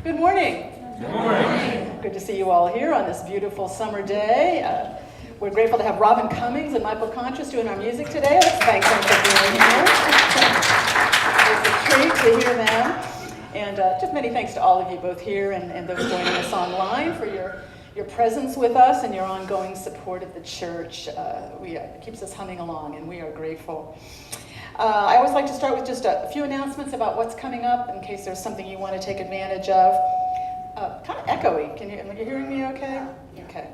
Good morning. Good morning. Good to see you all here on this beautiful summer day. We're grateful to have Robin Cummings and Michael Contras doing our music today. Let's thank them for being here. It's a treat to hear them. And just many thanks to all of you both here and those joining us online for your presence with us and your ongoing support of the church. It keeps us humming along, and we are grateful. I always like to start with just a few announcements about what's coming up in case there's something you want to take advantage of. Kind of echoey. Are you hearing me okay? Okay.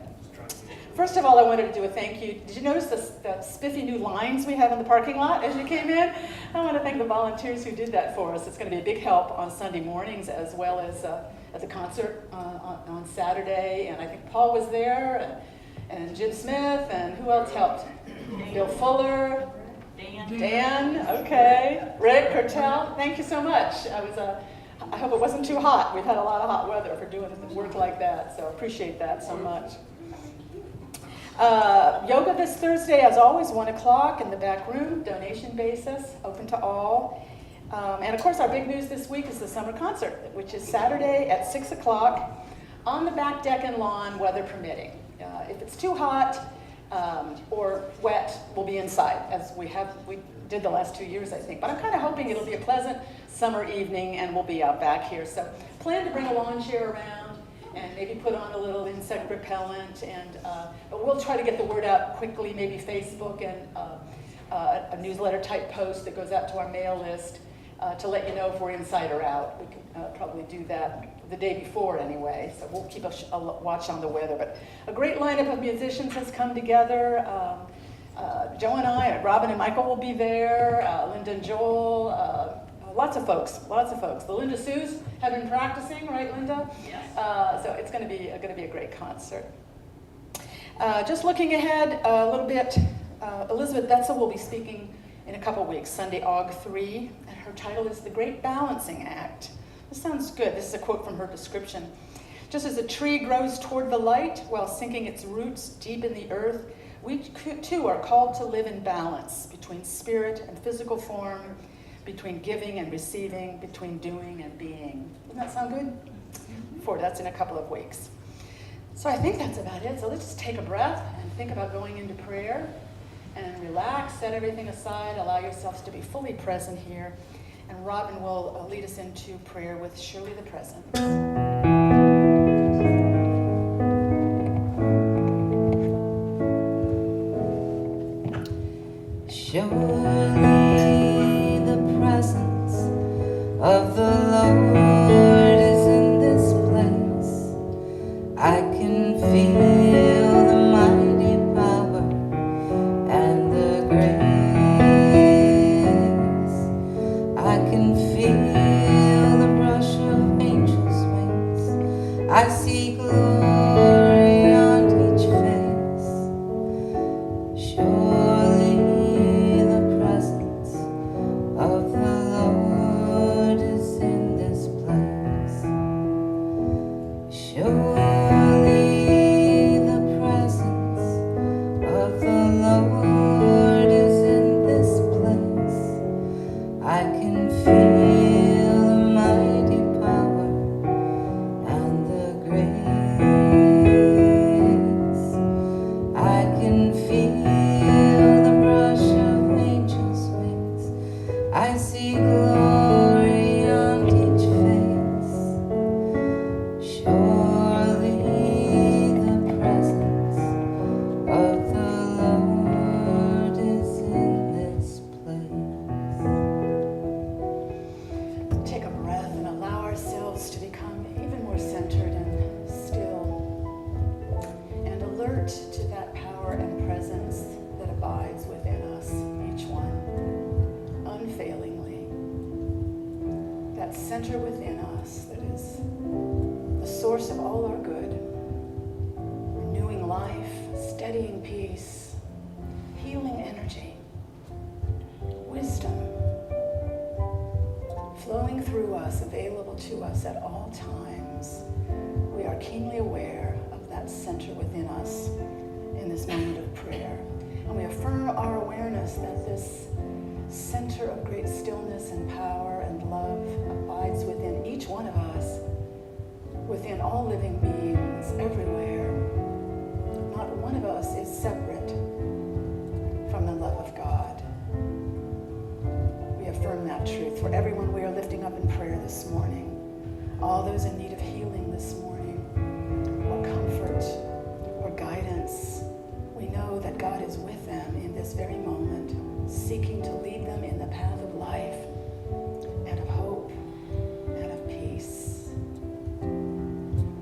First of all, I wanted to do a thank you. Did you notice the spiffy new lines we have in the parking lot as you came in? I want to thank the volunteers who did that for us. It's going to be a big help on Sunday mornings as well as at the concert on Saturday. And I think Paul was there and Jim Smith, and who else helped? Bill Fuller. Dan, okay. Rick Kertel, thank you so much. I hope it wasn't too hot. We've had a lot of hot weather for doing work like that, so appreciate that so much. Yoga this Thursday, as always, 1 o'clock in the back room, donation basis, open to all. And of course, our big news this week is the summer concert, which is Saturday at 6 o'clock on the back deck and lawn, weather permitting. If it's too hot, or wet, we'll be inside, as we did the last 2 years, I think. But I'm kind of hoping it'll be a pleasant summer evening, and we'll be out back here. So plan to bring a lawn chair around, and maybe put on a little insect repellent. But we'll try to get the word out quickly, maybe Facebook and a newsletter type post that goes out to our mail list to let you know if we're inside or out. We can probably do that the day before anyway, so we'll keep a watch on the weather. But a great lineup of musicians has come together. Joe and I, Robin and Michael will be there, Linda and Joel, lots of folks. The Linda Sues have been practicing, right, Linda? Yes. So it's going to be a great concert. Just looking ahead a little bit, Elizabeth Betzel will be speaking in a couple weeks, Sunday, Aug 3, and her title is The Great Balancing Act. This sounds good. This is a quote from her description. Just as a tree grows toward the light while sinking its roots deep in the earth, we too are called to live in balance between spirit and physical form, between giving and receiving, between doing and being. Doesn't that sound good? That's in a couple of weeks. So I think that's about it. So let's just take a breath and think about going into prayer and relax, set everything aside, allow yourselves to be fully present here. And Robin will lead us into prayer with Surely the Present. Surely the presence of the Lord is in this place. I can feel the mighty power and the grace. I can feel the brush of angels' wings. I see glory on each face. Surely the presence of the Lord is in this place. Surely the presence of the Lord is in this place. I can feel the mighty power and the grace. I can feel the brush of angels' wings. I see glory on each face. Surely the presence of the Lord is in this place. Take a breath and allow ourselves to become even more centered and still and alert to that power and presence that abides within us, each one, unfailingly. That center within us that is the source of all our good, renewing life, steadying peace, healing energy, wisdom, flowing through us, available to us at all times. We are keenly aware of that center within us in this moment of prayer. And we affirm our awareness that this center of great stillness and power and love abides within each one of us within all living beings everywhere. Not one of us is separate from the love of God. We affirm that truth for everyone we are lifting up in prayer this morning. All those in need of healing this morning, or comfort, or guidance. We know that God is with them in this very moment, seeking to lead them in the path of life and of hope and of peace.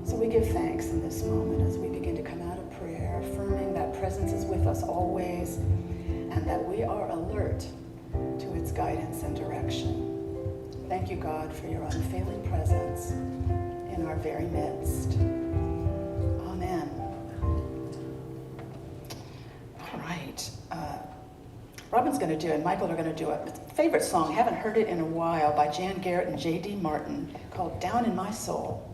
So we give thanks in this moment as we begin to come out of prayer, affirming that presence is with us always and that we are alert to its guidance and direction. Thank you, God, for your unfailing presence in our very midst. Amen. All right. Robin's going to do, and Michael are going to do a favorite song. Haven't heard it in a while, by Jan Garrett and J.D. Martin, called Down in My Soul.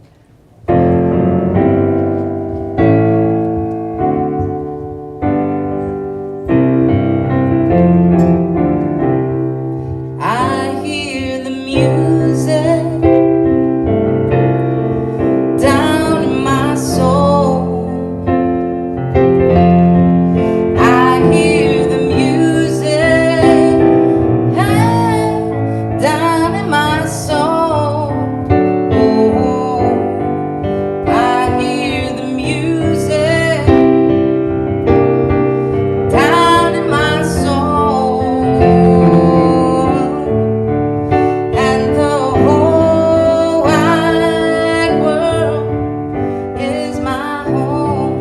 I hear the music down in my soul. I hear the music down in my soul. Oh, I hear the music down in my soul. And the whole wide world is my home.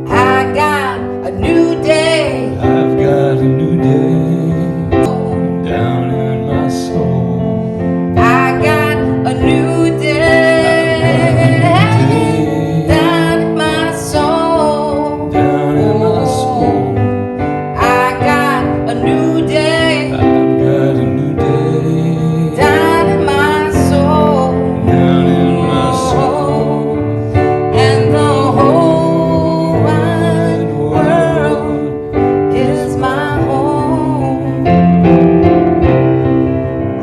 I got a new day I've got a new day down in my soul. I got a new day down in my soul. Down in my soul. I got a new day I've got a new day down in my soul. down in my soul. And the whole wide world is my home.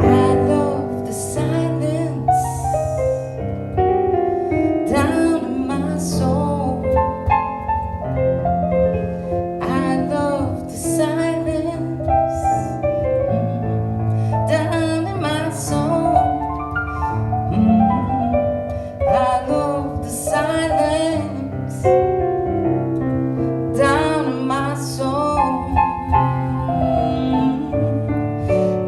I love the silence down in my soul. I love the silence down in my soul. I love the silence down in my soul.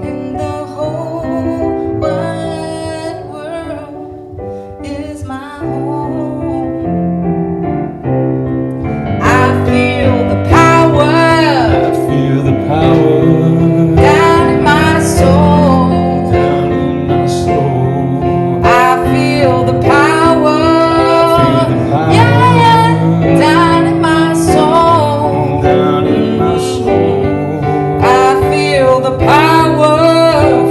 And the whole wide world is my home. I feel the power I feel the power down in my soul. down in my soul. I feel the power, Feel the power yeah, down in my soul. down in my soul. I feel the power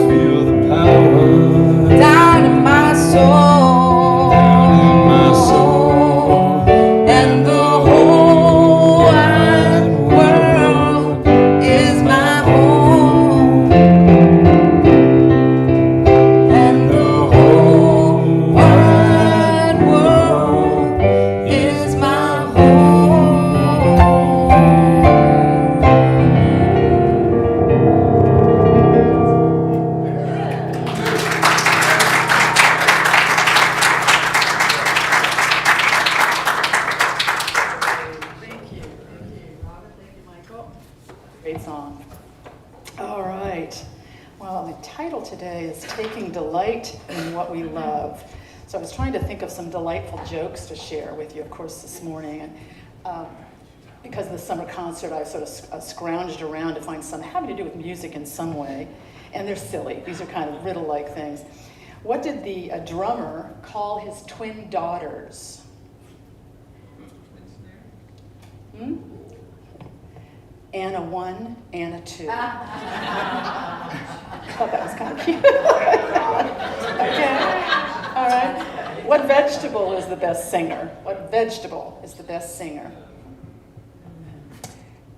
Feel the power down in my soul. down in my soul. And the whole wide world is my home. And the whole wide world is my home. Thank you. Thank you, Robin. Thank you, Michael. Great song. All right. Well, the title today is Taking Delight in What We Love. So I was trying to think of some delightful jokes to share with you, of course, this morning. And because of the summer concert, I sort of scrounged around to find some having to do with music in some way. And they're silly. These are kind of riddle-like things. What did the drummer call his twin daughters? Anna 1, Anna 2. I thought that was kind of cute. Okay, all right. What vegetable is the best singer? What vegetable is the best singer?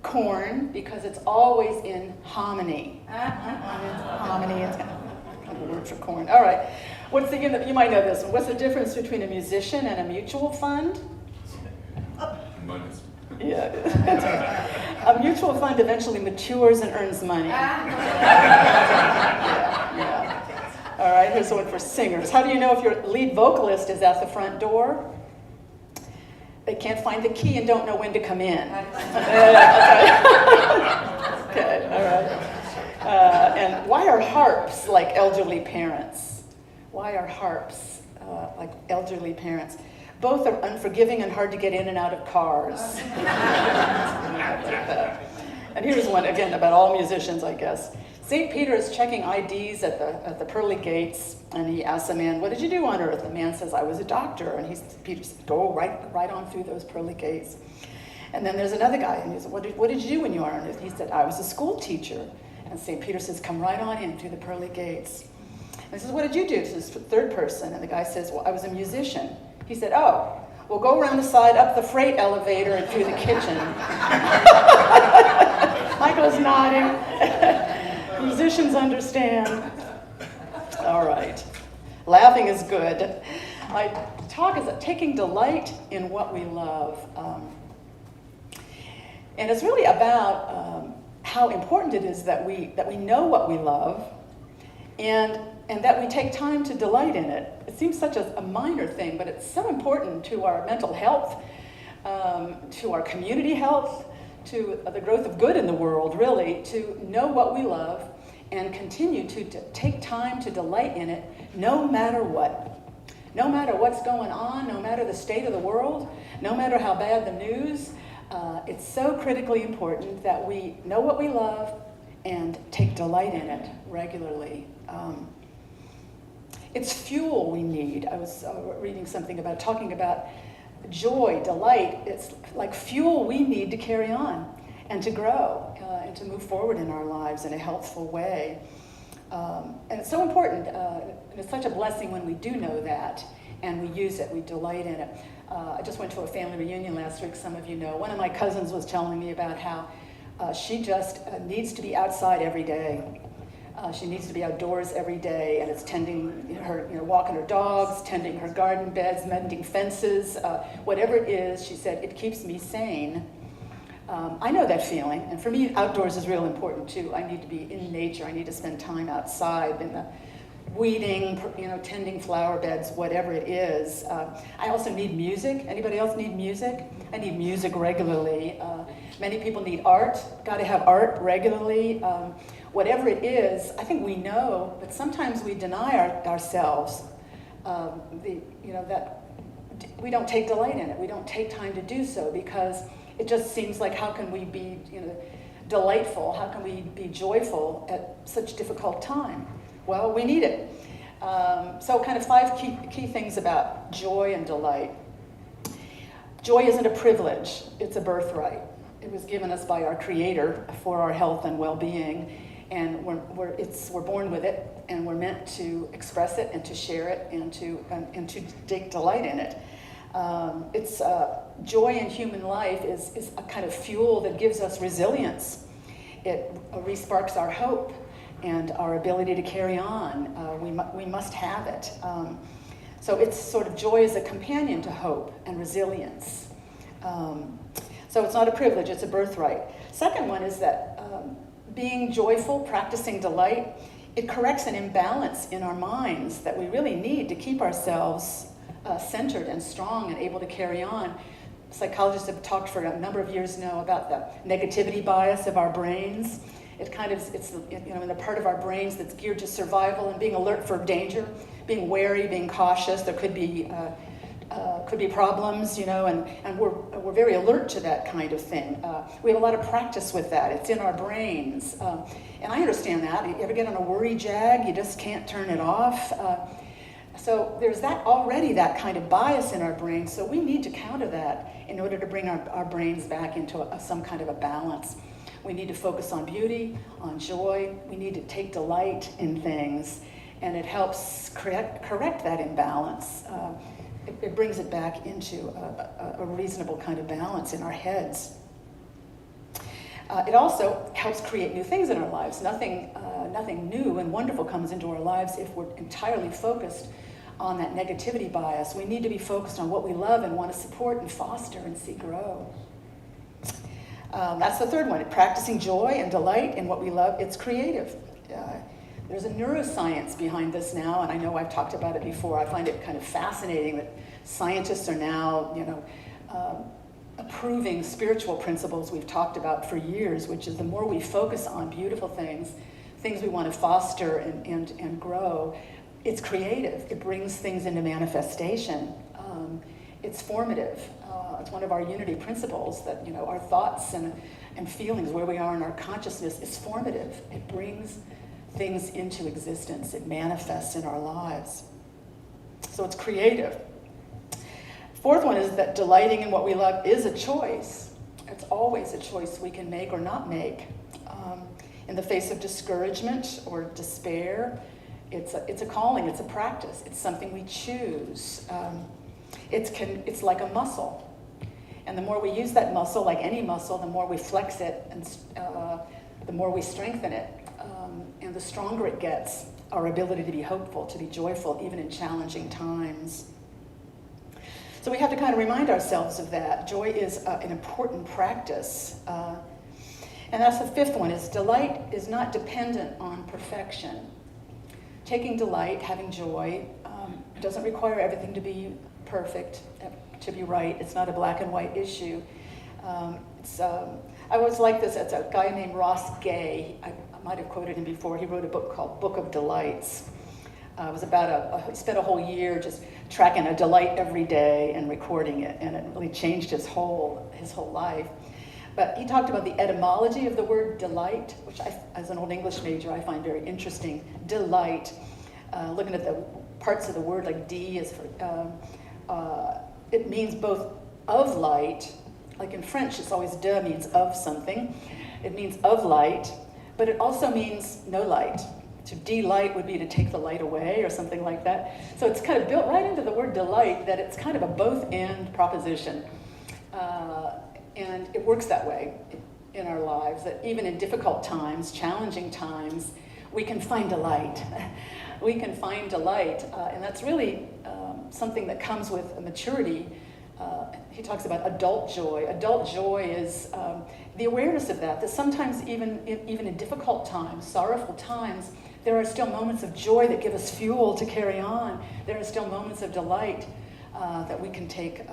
Corn, because it's always in hominy. Hominy is kind of a word for corn. All right. You might know this one. What's the difference between a musician and a mutual fund? Money's. Yeah. A mutual fund eventually matures and earns money. Yeah. All right, here's one for singers. How do you know if your lead vocalist is at the front door? They can't find the key and don't know when to come in. Okay, all right. And why are harps like elderly parents? Why are harps like elderly parents? Both are unforgiving and hard to get in and out of cars. And here's one, again, about all musicians, I guess. St. Peter is checking IDs at the pearly gates, and he asks the man, "What did you do on earth?" The man says, "I was a doctor." And Peter says, "Go right on through those pearly gates." And then there's another guy, and he says, "What did you do when you were on earth?" He said, "I was a school teacher." And St. Peter says, "Come right on in through the pearly gates." And he says, "What did you do?" To this third person. And the guy says, "Well, I was a musician." He said, "Oh, well, go around the side, up the freight elevator, and through the kitchen." Michael's nodding. Musicians understand. All right. Laughing is good. Talk is taking delight in what we love. And it's really about how important it is that we know what we love and that we take time to delight in it. It seems such a minor thing, but it's so important to our mental health, to our community health, to the growth of good in the world, really, to know what we love and continue to take time to delight in it no matter what. No matter what's going on, no matter the state of the world, no matter how bad the news, it's so critically important that we know what we love and take delight in it regularly. It's fuel we need. I was reading something talking about joy, delight. It's like fuel we need to carry on and to grow and to move forward in our lives in a healthful way. And it's so important, and it's such a blessing when we do know that and we use it, we delight in it. I just went to a family reunion last week, some of you know. One of my cousins was telling me about how she just needs to be outside every day. She needs to be outdoors every day, and it's tending her, walking her dogs, tending her garden beds, mending fences, whatever it is. She said, "It keeps me sane." I know that feeling, and for me, outdoors is real important too. I need to be in nature. I need to spend time outside in the weeding, tending flower beds, whatever it is. I also need music. Anybody else need music? I need music regularly. Many people need art. Got to have art regularly. Whatever it is, I think we know, but sometimes we deny ourselves that we don't take delight in it. We don't take time to do so because it just seems like, how can we be delightful? How can we be joyful at such difficult time? Well, we need it. So kind of 5 key things about joy and delight. Joy isn't a privilege, it's a birthright. It was given us by our Creator for our health and well-being, and we're born with it, and we're meant to express it and to share it and to take delight in it. Joy in human life is a kind of fuel that gives us resilience. It re-sparks our hope and our ability to carry on. We must have it. So it's sort of joy as a companion to hope and resilience. So it's not a privilege, it's a birthright. Second one is that being joyful, practicing delight, it corrects an imbalance in our minds that we really need to keep ourselves centered and strong and able to carry on. Psychologists have talked for a number of years now about the negativity bias of our brains. It's in the part of our brains that's geared to survival and being alert for danger, being wary, being cautious. There could be problems, and we're very alert to that kind of thing. We have a lot of practice with that. It's in our brains, and I understand that. You ever get on a worry jag? You just can't turn it off. So there's that kind of bias in our brains. So we need to counter that in order to bring our brains back into some kind of a balance. We need to focus on beauty, on joy. We need to take delight in things, and it helps correct that imbalance. It brings it back into a reasonable kind of balance in our heads. It also helps create new things in our lives. Nothing new and wonderful comes into our lives if we're entirely focused on that negativity bias. We need to be focused on what we love and want to support and foster and see grow. That's the third one, practicing joy and delight in what we love. It's creative. There's a neuroscience behind this now, and I know I've talked about it before. I find it kind of fascinating that scientists are now, approving spiritual principles we've talked about for years, which is the more we focus on beautiful things we want to foster and grow, it's creative. It brings things into manifestation. It's formative. It's one of our unity principles that, our thoughts and feelings, where we are in our consciousness, is formative. It brings things into existence. It manifests in our lives. So it's creative. Fourth one is that delighting in what we love is a choice. It's always a choice we can make or not make. In the face of discouragement or despair, it's a calling, it's a practice, it's something we choose. It's like a muscle. And the more we use that muscle, like any muscle, the more we flex it and the more we strengthen it. And the stronger it gets, our ability to be hopeful, to be joyful, even in challenging times. So we have to kind of remind ourselves of that. Joy is an important practice. And that's the fifth one, is delight is not dependent on perfection. Taking delight, having joy, doesn't require everything to be perfect, to be right. It's not a black and white issue. I always like this. It's a guy named Ross Gay. I might have quoted him before. He wrote a book called Book of Delights. It was about he spent a whole year just tracking a delight every day and recording it, and it really changed his whole life. But he talked about the etymology of the word delight, which as an old English major, I find very interesting. Delight, looking at the parts of the word, like D is for, it means both of light, like in French, it's always de means of something. It means of light, but it also means no light. To delight would be to take the light away or something like that. So it's kind of built right into the word delight that it's kind of a both-and proposition. And it works that way in our lives, that even in difficult times, challenging times, we can find delight. We can find delight, and that's really something that comes with a maturity. He talks about adult joy. Adult joy is the awareness of that sometimes even in difficult times, sorrowful times, there are still moments of joy that give us fuel to carry on. There are still moments of delight that we can take,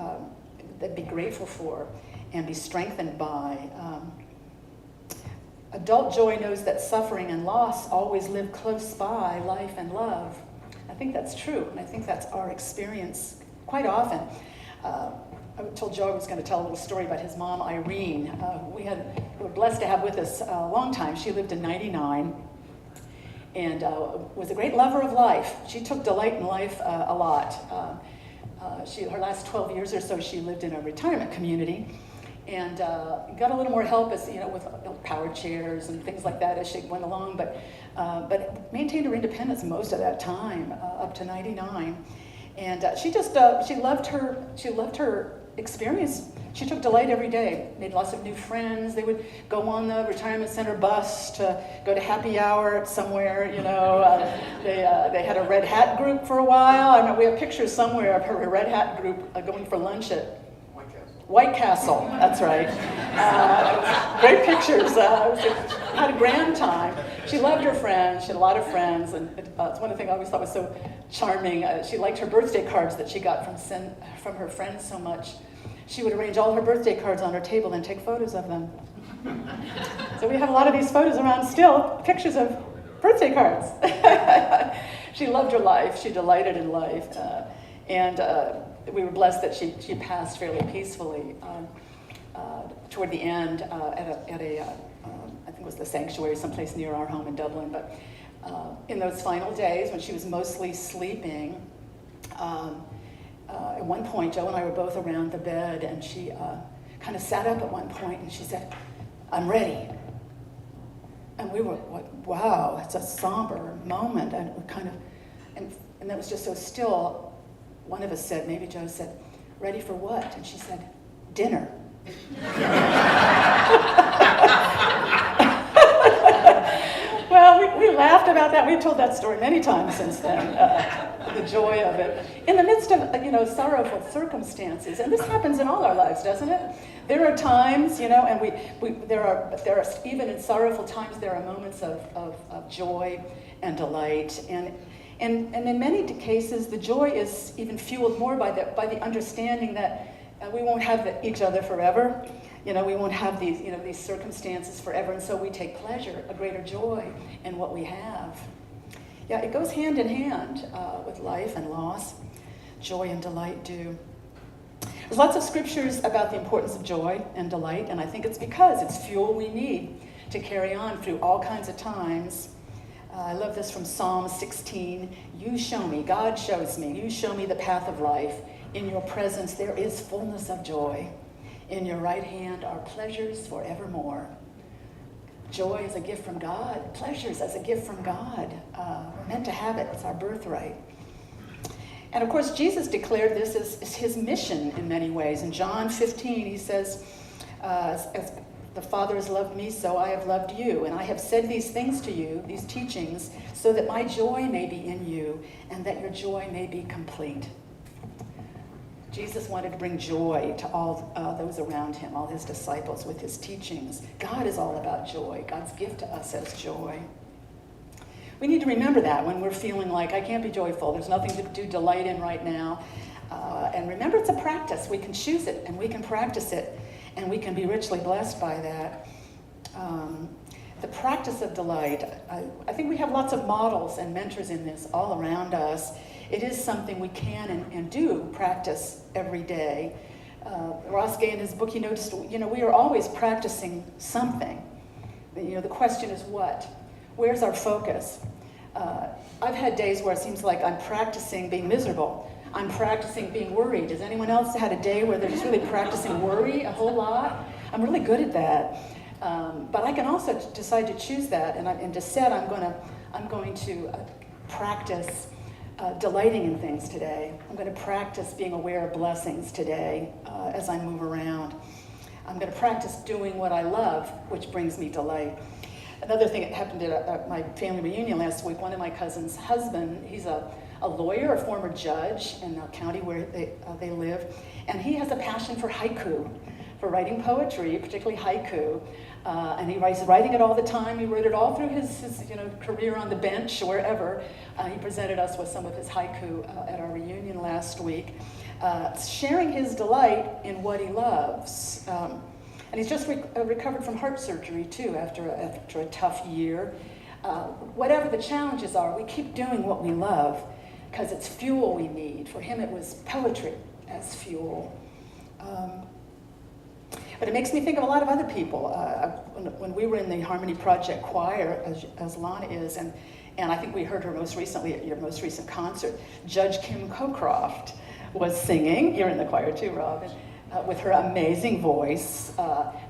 that be grateful for and be strengthened by. Adult joy knows that suffering and loss always live close by life and love. I think that's true, and I think that's our experience quite often. I told Joe I was going to tell a little story about his mom, Irene. We were blessed to have with us a long time. She lived to 99 and was a great lover of life. She took delight in life a lot. Her last 12 years or so, she lived in a retirement community and got a little more help as with power chairs and things like that as she went along, but maintained her independence most of that time, up to 99. And she loved her experience. She took delight every day, made lots of new friends. They would go on the retirement center bus to go to happy hour somewhere, They had a red hat group for a while. I know we have pictures somewhere of her red hat group going for lunch at White Castle, that's right. Great pictures. Had a grand time. She loved her friends. She had a lot of friends, and it's one of the things I always thought was so charming. She liked her birthday cards that she got from her friends so much. She would arrange all her birthday cards on her table and take photos of them. So we have a lot of these photos around still, pictures of birthday cards. She loved her life. She delighted in life, and we were blessed that she passed fairly peacefully toward the end at a I think it was the Sanctuary, someplace near our home in Dublin. But in those final days when she was mostly sleeping, at one point Joe and I were both around the bed, and she kind of sat up at one point and she said, "I'm ready." And we were like, wow, it's a somber moment, and we kind of, and that was just so still. One of us said, maybe Joe said, "Ready for what?" And she said, "Dinner." Well, we laughed about that. We've told that story many times since then. the joy of it. In the midst of, sorrowful circumstances, and this happens in all our lives, doesn't it? There are times, and there are even in sorrowful times, there are moments of joy and delight, and in many cases, the joy is even fueled more by the understanding that we won't have each other forever. We won't have these circumstances forever, and so we take pleasure, a greater joy in what we have. Yeah, it goes hand in hand with life and loss. Joy and delight do. There's lots of scriptures about the importance of joy and delight, and I think it's because it's fuel we need to carry on through all kinds of times. I love this from Psalm 16. You show me, God shows me, you show me the path of life. In your presence there is fullness of joy. In your right hand are pleasures forevermore. Joy is a gift from God. Pleasures as a gift from God. We're meant to have it. It's our birthright. And of course, Jesus declared this as his mission in many ways. In John 15, he says, as the Father has loved me, so I have loved you. And I have said these things to you, these teachings, so that my joy may be in you and that your joy may be complete. Jesus wanted to bring joy to all those around him, all his disciples, with his teachings. God is all about joy. God's gift to us as joy. We need to remember that when we're feeling like, I can't be joyful, there's nothing to do delight in right now. And remember, it's a practice. We can choose it, and we can practice it, and we can be richly blessed by that. The practice of delight, I think we have lots of models and mentors in this all around us. It is something we can and do practice every day. Ross Gay, in his book, he noticed, we are always practicing something. The question is what? Where's our focus? I've had days where it seems like I'm practicing being miserable. I'm practicing being worried. Has anyone else had a day where they're just really practicing worry a whole lot? I'm really good at that. But I can also decide to choose that, and decide I'm going to practice delighting in things today. I'm going to practice being aware of blessings today as I move around. I'm going to practice doing what I love, which brings me delight. Another thing that happened at my family reunion last week, one of my cousin's husband, he's a lawyer, a former judge in the county where they live, and he has a passion for haiku, for writing poetry, particularly haiku. And he's writing it all the time. He wrote it all through his career on the bench, wherever. He presented us with some of his haiku at our reunion last week, sharing his delight in what he loves. And he's just recovered from heart surgery, too, after a tough year. Whatever the challenges are, we keep doing what we love because it's fuel we need. For him, it was poetry as fuel. But it makes me think of a lot of other people. When we were in the Harmony Project choir, as Lana is, and I think we heard her most recently at your most recent concert, Judge Kim Cocroft was singing. You're in the choir too, Robin, with her amazing voice.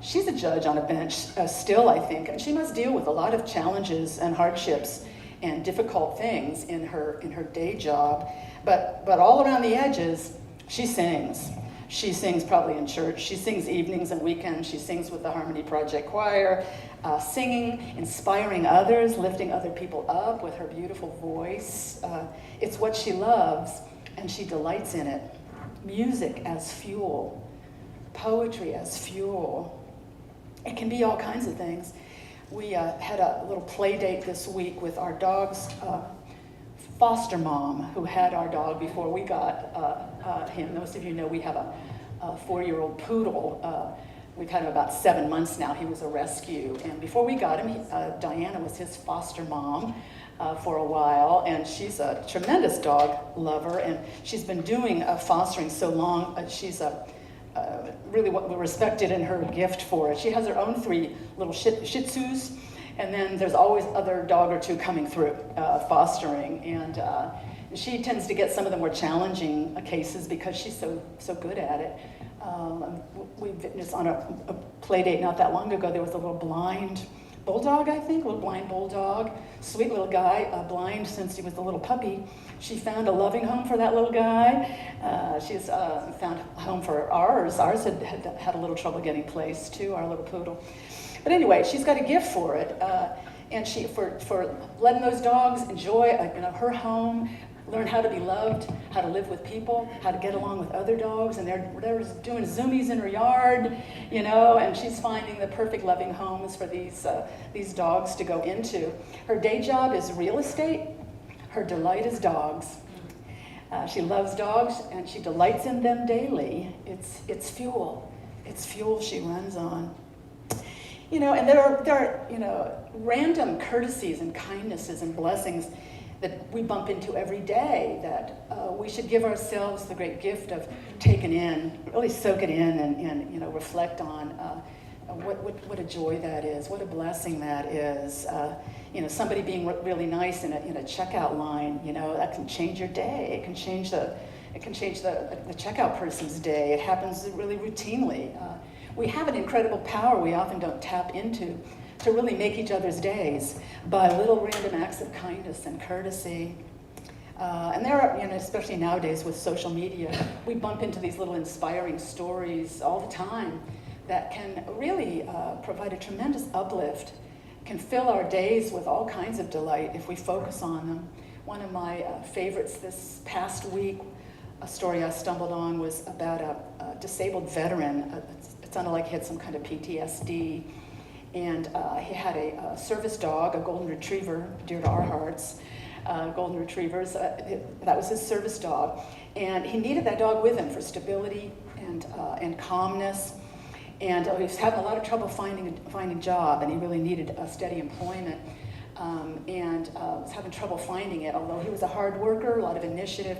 She's a judge on a bench still, I think, and she must deal with a lot of challenges and hardships and difficult things in her day job. But all around the edges, she sings. She sings probably in church. She sings evenings and weekends. She sings with the Harmony Project choir, singing, inspiring others, lifting other people up with her beautiful voice. It's what she loves, and she delights in it. Music as fuel, poetry as fuel. It can be all kinds of things. We had a little play date this week with our dog's foster mom, who had our dog before we got him. Most of you know we have a 4-year-old poodle. We've had him about 7 months now. He was a rescue. And before we got him, Diana was his foster mom for a while. And she's a tremendous dog lover. And she's been doing fostering so long. She's really respected in her gift for it. She has her own 3 little Shih Tzus. And then there's always other dog or two coming through fostering. And she tends to get some of the more challenging cases because she's so good at it. We witnessed on a play date not that long ago, there was a little blind bulldog, I think, a little blind bulldog. Sweet little guy, blind since he was a little puppy. She found a loving home for that little guy. She's found a home for ours. Ours had a little trouble getting placed too, our little poodle. But anyway, she's got a gift for it, and she for letting those dogs enjoy her home, learn how to be loved, how to live with people, how to get along with other dogs, and they're doing zoomies in her yard, you know, and she's finding the perfect loving homes for these dogs to go into. Her day job is real estate. Her delight is dogs. She loves dogs, and she delights in them daily. It's fuel. It's fuel she runs on. You know, and there are you know, random courtesies and kindnesses and blessings that we bump into every day that we should give ourselves the great gift of taking in, really soak it in and you know, reflect on what a joy that is, what a blessing that is. You know, somebody being really nice in a checkout line, you know, that can change your day. It can change the checkout person's day. It happens really routinely. We have an incredible power we often don't tap into to really make each other's days by little random acts of kindness and courtesy. And there are, you know, especially nowadays with social media, we bump into these little inspiring stories all the time that can really provide a tremendous uplift, can fill our days with all kinds of delight if we focus on them. One of my favorites this past week, a story I stumbled on, was about a disabled veteran. It sounded like he had some kind of PTSD. And he had a service dog, a golden retriever, dear to our hearts, golden retrievers. That was his service dog. And he needed that dog with him for stability and calmness. And he was having a lot of trouble finding a job, and he really needed a steady employment. And was having trouble finding it, although he was a hard worker, a lot of initiative.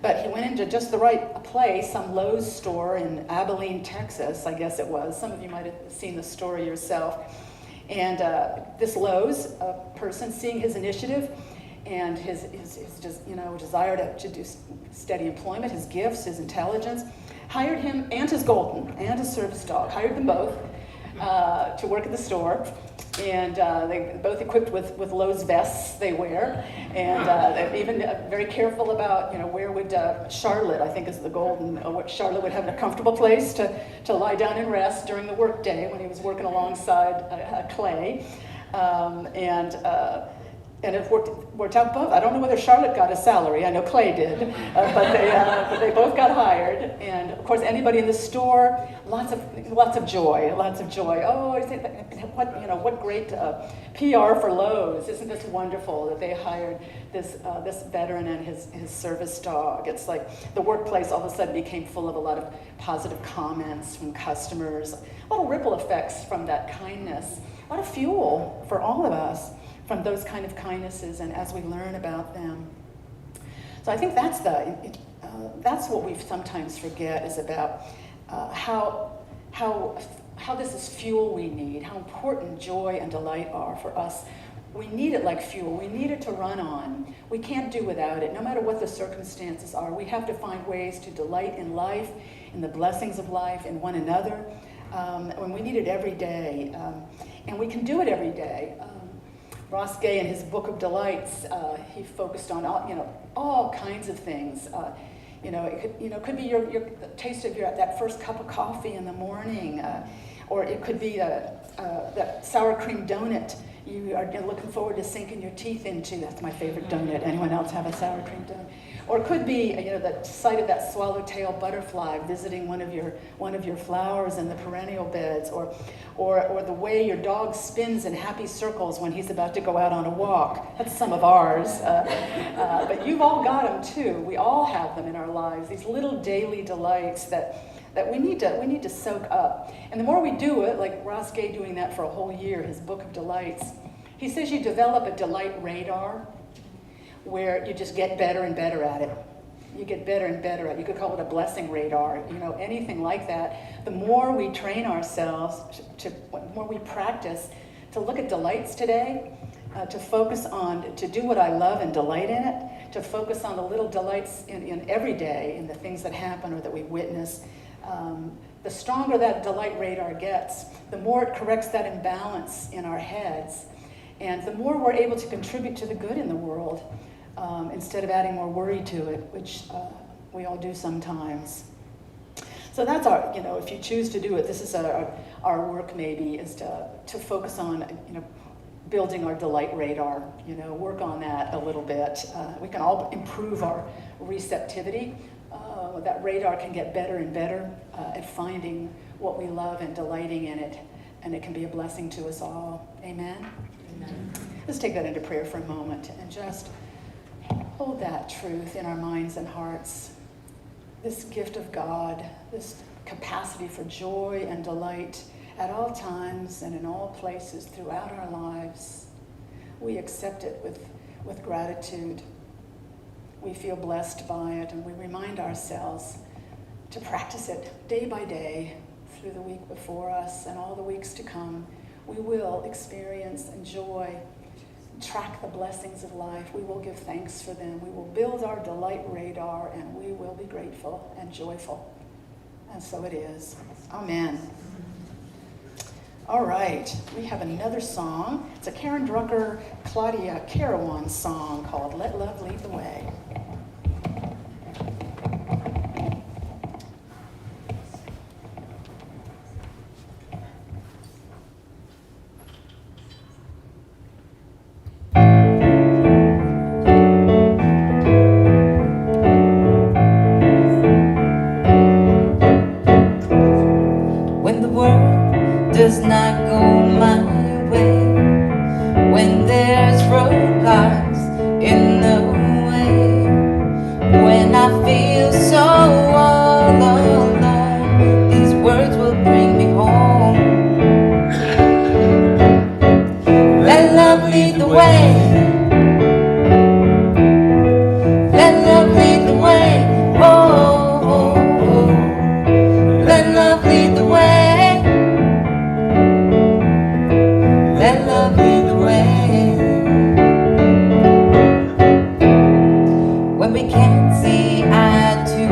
But he went into just the right place, some Lowe's store in Abilene, Texas, I guess it was. Some of you might have seen the story yourself. And this Lowe's person, seeing his initiative and his just, you know, desire to do steady employment, his gifts, his intelligence, hired him and his golden and his service dog, hired them both to work at the store. And they both equipped with Lowe's vests they wear, and they're even very careful about, you know, where would Charlotte, I think is the golden, what Charlotte would have a comfortable place to lie down and rest during the work day when he was working alongside Clay, and it worked out both. I don't know whether Charlotte got a salary. I know Clay did, but they both got hired. And of course, anybody in the store, lots of joy. Oh, I think what great PR for Lowe's! Isn't this wonderful that they hired this veteran and his service dog? It's like the workplace all of a sudden became full of a lot of positive comments from customers, a lot of ripple effects from that kindness, a lot of fuel for all of us from those kind of kindnesses, and as we learn about them. So I think that's what we sometimes forget, is about how this is fuel we need, how important joy and delight are for us. We need it like fuel. We need it to run on. We can't do without it, no matter what the circumstances are. We have to find ways to delight in life, in the blessings of life, in one another, and we need it every day. And we can do it every day. Ross Gay, in his Book of Delights, he focused on all kinds of things. It could be your taste of that first cup of coffee in the morning, or it could be that sour cream donut you are looking forward to sinking your teeth into. That's my favorite donut. Anyone else have a sour cream donut? Or it could be the sight of that swallowtail butterfly visiting one of your flowers in the perennial beds, or the way your dog spins in happy circles when he's about to go out on a walk. That's some of ours, but you've all got them too. We all have them in our lives. These little daily delights that we need to soak up. And the more we do it, like Ross Gay doing that for a whole year, his Book of Delights, he says you develop a delight radar where you just get better and better at it. You get better and better at it. You could call it a blessing radar, anything like that. The more we train ourselves, the more we practice to look at delights today, to focus on, to do what I love and delight in it, to focus on the little delights in every day, in the things that happen or that we witness. The stronger that delight radar gets, the more it corrects that imbalance in our heads, and the more we're able to contribute to the good in the world, instead of adding more worry to it, which we all do sometimes. So that's our, if you choose to do it, this is our work maybe, is to focus on, building our delight radar, work on that a little bit. We can all improve our receptivity. That radar can get better and better at finding what we love and delighting in it, and it can be a blessing to us all. Amen? Amen. Let's take that into prayer for a moment and just hold that truth in our minds and hearts. This gift of God, this capacity for joy and delight at all times and in all places throughout our lives. We accept it with gratitude. We feel blessed by it, and we remind ourselves to practice it day by day through the week before us and all the weeks to come. We will experience and enjoy, track the blessings of life. We will give thanks for them. We will build our delight radar, and we will be grateful and joyful. And so it is. Amen. All right, we have another song. It's a Karen Drucker, Claudia Carawan song called Let Love Lead the Way. When the world does not go my way, when there's roadblocks in the way, when I feel so all alone, these words will bring me home. Let love lead the way. Let love lead the way. Oh, oh, oh. Let love lead the way. Let love lead the way. When we can't see eye to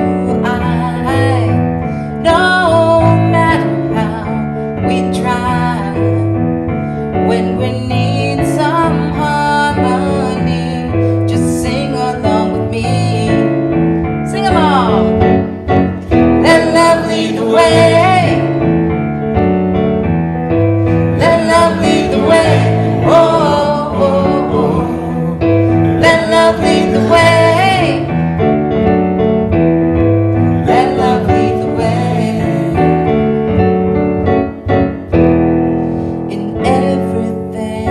eye, no matter how we try, when we need some harmony, just sing along with me. Sing along. Let love lead the way. Let love lead the way. Oh, oh, oh. Let love lead the way. Let love lead the way. In everything,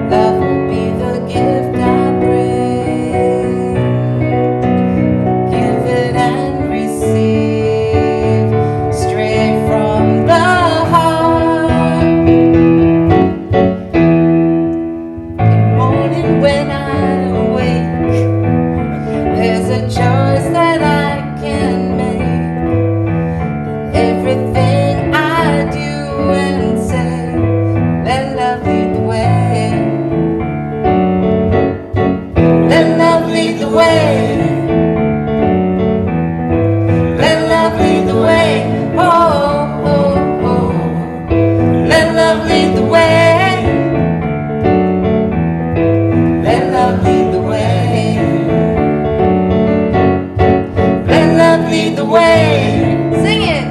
love will be the gift I bring. Give it and receive, straight from the heart. In morning when I awake, there's a choice that I can make. Everything I do and say, let love lead the way. Let love lead the way. Let love lead the way. Oh, oh, oh. Let love lead the way. Let love lead the way. Let love lead the way. Sing it.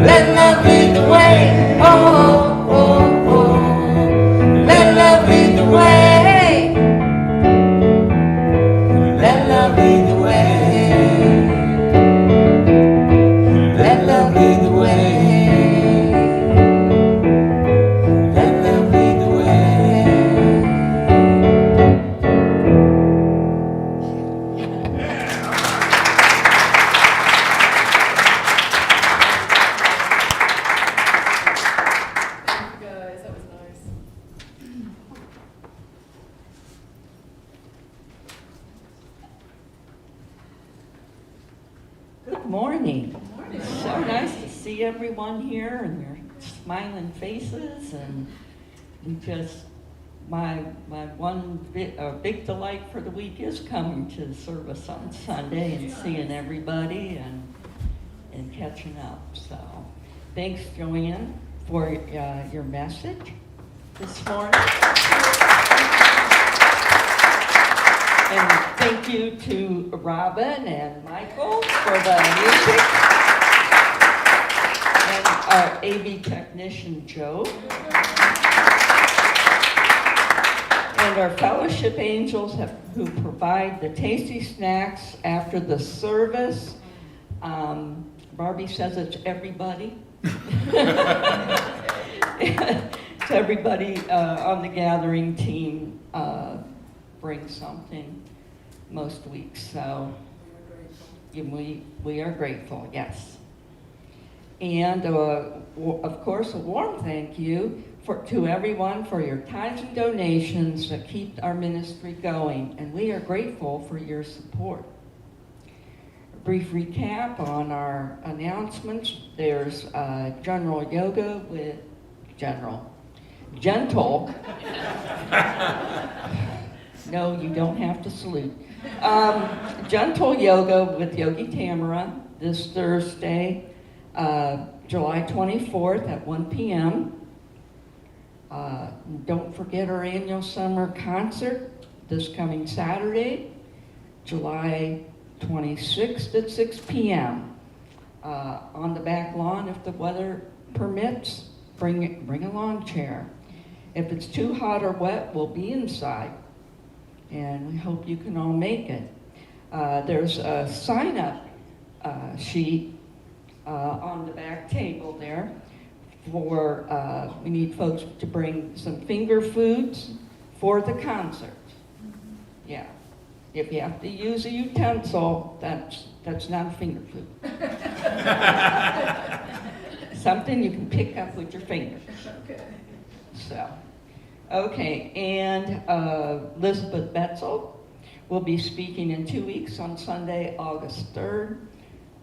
Let love lead the way. Oh, oh, oh. Let love lead the way. Let love lead the way. Let love lead the way. Let love lead the way. Thank you guys, that was nice. Good morning. So nice to see everyone here and your smiling faces, and my one big delight for the week is coming to the service on Sunday and seeing everybody and catching up. So thanks, Joanne, for your message this morning. And thank you to Robin and Michael for the music. And our AV technician, Joe. And our fellowship angels who provide the tasty snacks after the service. Barbie says it's everybody. It's everybody on the gathering team brings something most weeks. So we are grateful, yes. And of course, a warm thank you to everyone for your tithes and donations that keep our ministry going. And we are grateful for your support. A brief recap on our announcements. There's general yoga with gentle. No, you don't have to salute. Gentle yoga with Yogi Tamara this Thursday, July 24th at 1 p.m. Don't forget our annual summer concert this coming Saturday, July 26th at 6 p.m. On the back lawn, if the weather permits, bring a lawn chair. If it's too hot or wet, we'll be inside. And we hope you can all make it. There's a sign-up sheet on the back table there for, we need folks to bring some finger foods for the concert. Yeah. If you have to use a utensil, that's not a finger food. Something you can pick up with your fingers. So, okay, and Elizabeth Betzel will be speaking in 2 weeks on Sunday, August 3rd,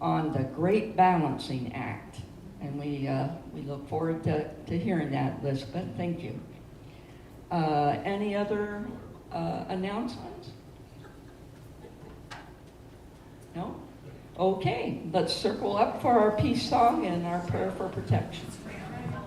on the Great Balancing Act. And we look forward to hearing that, Elizabeth. Thank you. Any other announcements? No? Okay, let's circle up for our peace song and our prayer for protection. Very much.